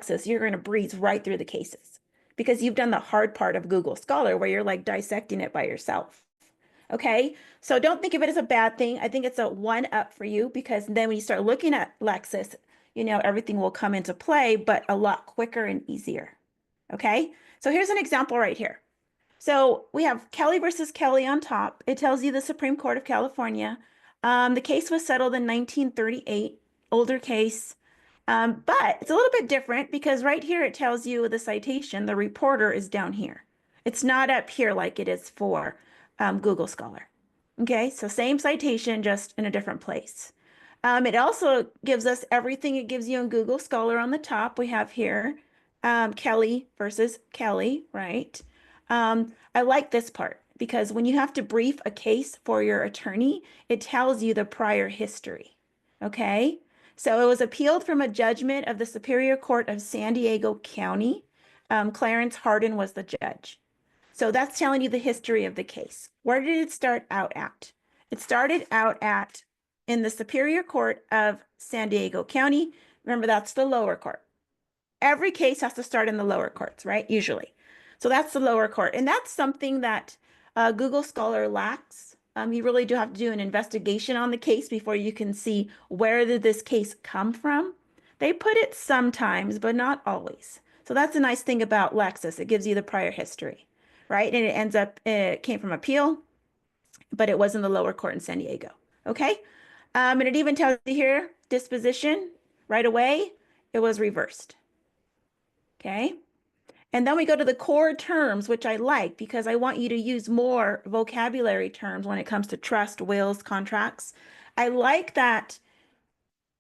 Lexis, you're going to breeze right through the cases because you've done the hard part of Google Scholar where you're like dissecting it by yourself. Okay, so don't think of it as a bad thing. I think it's a one up for you because then when you start looking at Lexis, everything will come into play, but a lot quicker and easier. Okay, so here's an example right here. So we have Kelly versus Kelly on top. It tells you the Supreme Court of California. The case was settled in 1938, older case. But it's a little bit different because right here it tells you the citation. The reporter is down here. It's not up here like it is for Google Scholar. Okay, so same citation, just in a different place. It also gives us everything it gives you in Google Scholar on the top. We have here Kelly versus Kelly, right? I like this part because when you have to brief a case for your attorney, it tells you the prior history. Okay, so it was appealed from a judgment of the Superior Court of San Diego County. Clarence Hardin was the judge. So that's telling you the history of the case. Where did it start out at? It started out at in the Superior Court of San Diego County. Remember, that's the lower court. Every case has to start in the lower courts, right? Usually. So that's the lower court. And that's something that Google Scholar lacks. You really do have to do an investigation on the case before you can see where did this case come from. They put it sometimes, but not always. So that's a nice thing about Lexis. It gives you the prior history, right? And it ends up, it came from appeal, but it was in the lower court in San Diego. Okay. And it even tells you here, disposition right away, it was reversed. Okay. And then we go to the core terms, which I like because I want you to use more vocabulary terms when it comes to trust, wills, contracts. I like that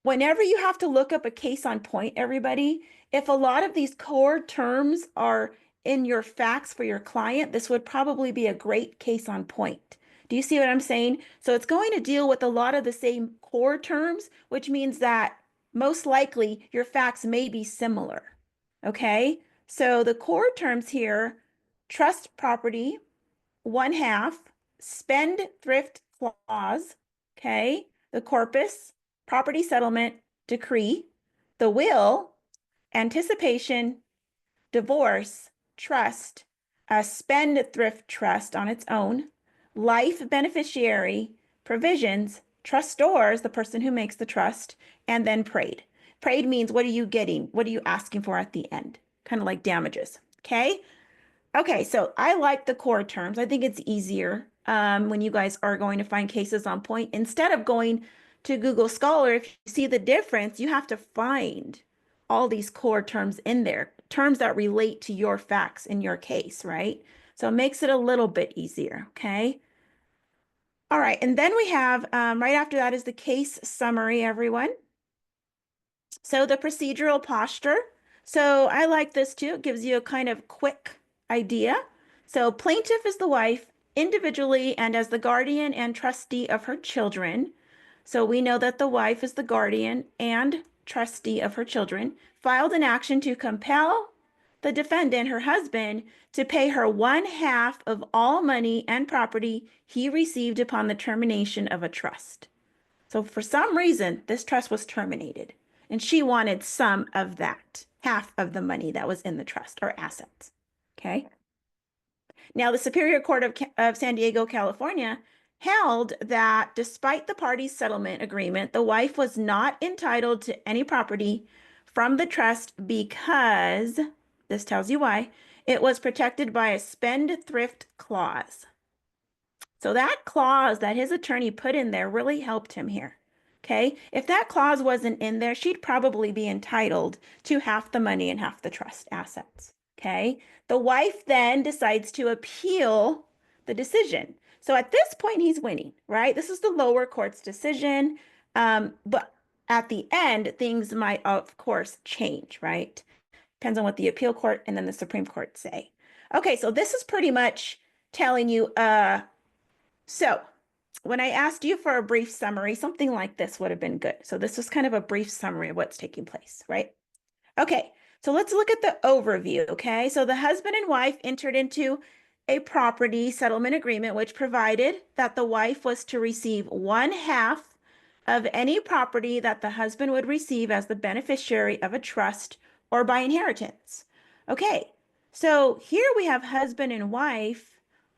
whenever you have to look up a case on point, everybody, if a lot of these core terms are in your facts for your client, this would probably be a great case on point. Do you see what I'm saying? So it's going to deal with a lot of the same core terms, which means that most likely your facts may be similar. Okay? So the core terms here, trust property, one half, spendthrift clause, okay, the corpus, property settlement, decree, the will, anticipation, divorce, trust, a spendthrift trust on its own, life beneficiary, provisions, trustors, the person who makes the trust, and then prayed. Prayed means what are you getting? What are you asking for at the end? Kind of like damages. Okay. Okay. So I like the core terms. I think it's easier when you guys are going to find cases on point. Instead of going to Google Scholar, if you see the difference, you have to find all these core terms in there, terms that relate to your facts in your case, right? So it makes it a little bit easier. Okay. All right. And then we have right after that is the case summary, everyone. So the procedural posture. So I like this too. It gives you a kind of quick idea. So plaintiff is the wife individually and as the guardian and trustee of her children. So we know that the wife is the guardian and trustee of her children, filed an action to compel the defendant, her husband, to pay her one half of all money and property he received upon the termination of a trust. So for some reason, this trust was terminated and she wanted some of that, half of the money that was in the trust or assets. Okay. Now, the Superior Court of San Diego, California held that despite the parties' settlement agreement, the wife was not entitled to any property from the trust because, this tells you why, it was protected by a spendthrift clause. So that clause that his attorney put in there really helped him here. Okay. If that clause wasn't in there, she'd probably be entitled to half the money and half the trust assets. Okay. The wife then decides to appeal the decision. So at this point, he's winning, right? This is the lower court's decision. But at the end, things might, of course, change, right? Depends on what the appeal court and then the Supreme Court say. Okay. So this is pretty much telling you, so when I asked you for a brief summary, something like this would have been good. So this was kind of a brief summary of what's taking place, right? Okay, so let's look at the overview, okay? So the husband and wife entered into a property settlement agreement, which provided that the wife was to receive one half of any property that the husband would receive as the beneficiary of a trust or by inheritance. Okay, so here we have husband and wife.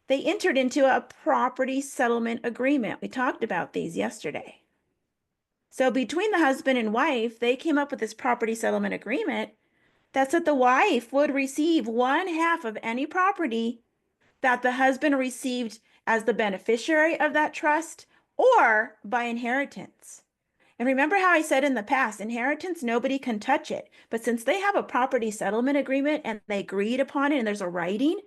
They entered into a property settlement agreement. We talked about these yesterday. So between the husband and wife, they came up with this property settlement agreement that said the wife would receive one half of any property that the husband received as the beneficiary of that trust or by inheritance. And remember how I said in the past, inheritance, nobody can touch it. But since they have a property settlement agreement and they agreed upon it and there's a writing,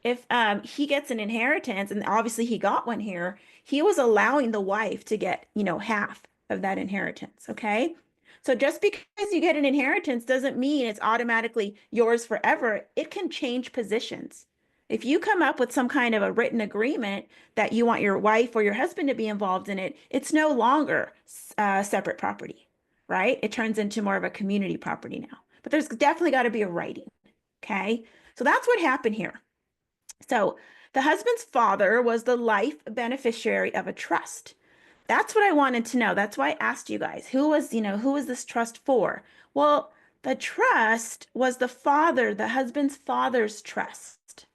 if he gets an inheritance, and obviously he got one here, he was allowing the wife to get, half of that inheritance. Okay. So just because you get an inheritance doesn't mean it's automatically yours forever. It can change positions. If you come up with some kind of a written agreement that you want your wife or your husband to be involved in it, it's no longer separate property, right? It turns into more of a community property now. But there's definitely got to be a writing. Okay. So that's what happened here. So the husband's father was the life beneficiary of a trust. That's what I wanted to know. That's why I asked you guys, who was this trust for? Well, the trust was the husband's father's trust.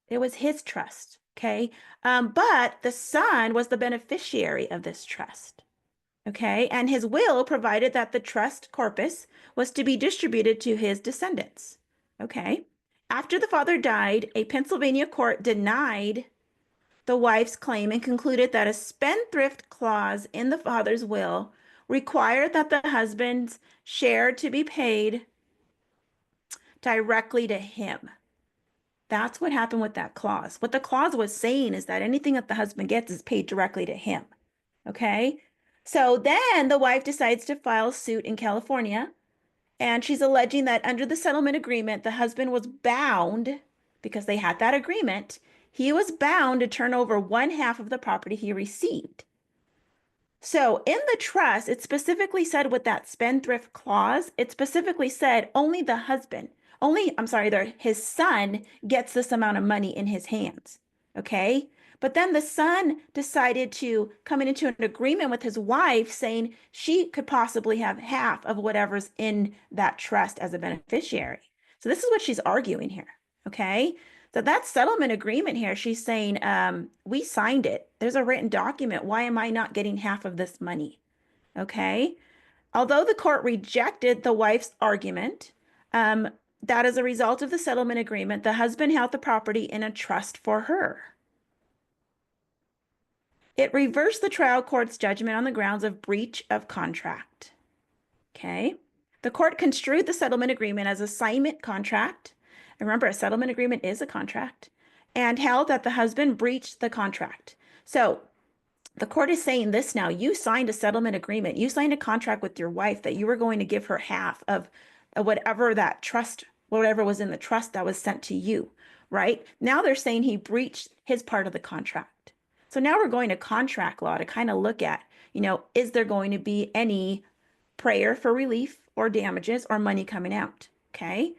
It was his trust, okay? But the son was the beneficiary of this trust, okay? And his will provided that the trust corpus was to be distributed to his descendants, okay? After the father died, a Pennsylvania court denied the wife's claim and concluded that a spendthrift clause in the father's will required that the husband's share to be paid directly to him. That's what happened with that clause. What the clause was saying is that anything that the husband gets is paid directly to him. Okay. So then the wife decides to file suit in California, and she's alleging that under the settlement agreement, the husband was bound, because they had that agreement, he was bound to turn over one half of the property he received. So in the trust, it specifically said with that spendthrift clause, it specifically said only the husband, his son gets this amount of money in his hands. Okay. But then the son decided to come into an agreement with his wife saying she could possibly have half of whatever's in that trust as a beneficiary. So this is what she's arguing here. Okay. So that settlement agreement here, she's saying, we signed it. There's a written document. Why am I not getting half of this money? Okay. Although the court rejected the wife's argument, that as a result of the settlement agreement, the husband held the property in a trust for her. It reversed the trial court's judgment on the grounds of breach of contract. Okay. The court construed the settlement agreement as assignment contract. Remember, a settlement agreement is a contract, and held that the husband breached the contract. So the court is saying this now. You signed a settlement agreement. You signed a contract with your wife that you were going to give her half of whatever that trust, whatever was in the trust that was sent to you, right? Now they're saying he breached his part of the contract. So now we're going to contract law to kind of look at, is there going to be any prayer for relief or damages or money coming out? Okay.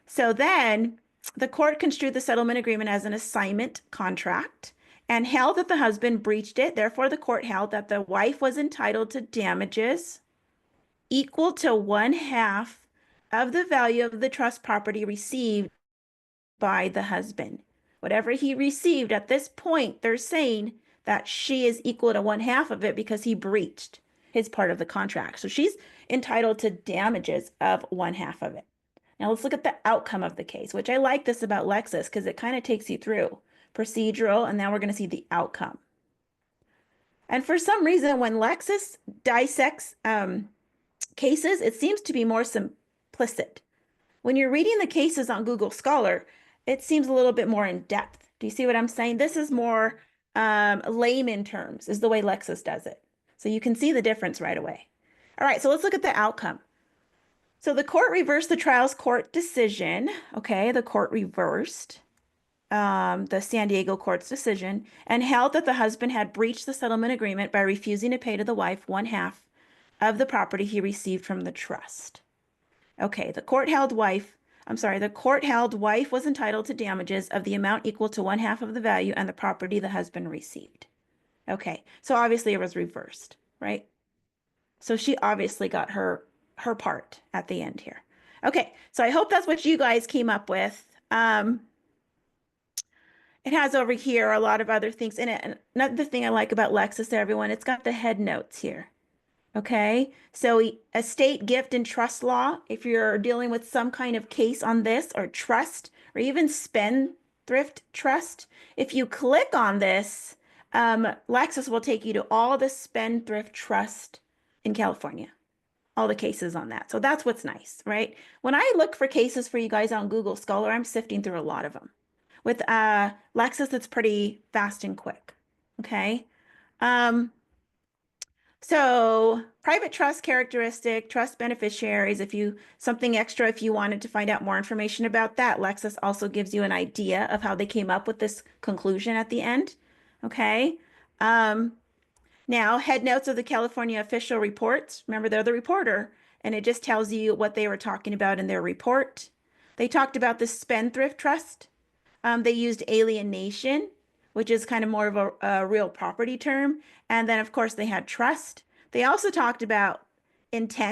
So then the court construed the settlement agreement as an assignment contract and held that the husband breached it. Therefore, the court held that the wife was entitled to damages equal to one half of the value of the trust property received by the husband. Whatever he received at this point, they're saying that she is equal to one half of it because he breached his part of the contract. So she's entitled to damages of one half of it. Now let's look at the outcome of the case, which I like this about Lexis because it kind of takes you through procedural, and now we're going to see the outcome. And for some reason, when Lexis dissects cases, it seems to be more simplistic. When you're reading the cases on Google Scholar, it seems a little bit more in depth. Do you see what I'm saying? This is more layman terms, is the way Lexis does it. So you can see the difference right away. All right, so let's look at the outcome. So the court reversed the trials court decision. Okay, the court reversed the San Diego court's decision and held that the husband had breached the settlement agreement by refusing to pay to the wife one half of the property he received from the trust. Okay, the court held wife was entitled to damages of the amount equal to one half of the value and the property the husband received. Okay, so obviously it was reversed, right? So she obviously got her part at the end here. Okay, so I hope that's what you guys came up with. It has over here a lot of other things in it. And another thing I like about Lexis, everyone, it's got the head notes here. Okay, so estate, gift, and trust law, if you're dealing with some kind of case on this or trust or even spendthrift trust, if you click on this, Lexis will take you to all the spendthrift trust in California, all the cases on that. So that's what's nice, right? When I look for cases for you guys on Google Scholar, I'm sifting through a lot of them. With Lexis, it's pretty fast and quick. Okay. Um, so private trust characteristic, trust beneficiaries, if you something extra, if you wanted to find out more information about that, Lexis also gives you an idea of how they came up with this conclusion at the end. Okay. Um, Now, head notes of the California official reports. Remember, they're the reporter, and it just tells you what they were talking about in their report. They talked about the spendthrift trust. They used alienation, which is kind of more of a real property term. And then, of course, they had trust. They also talked about intent.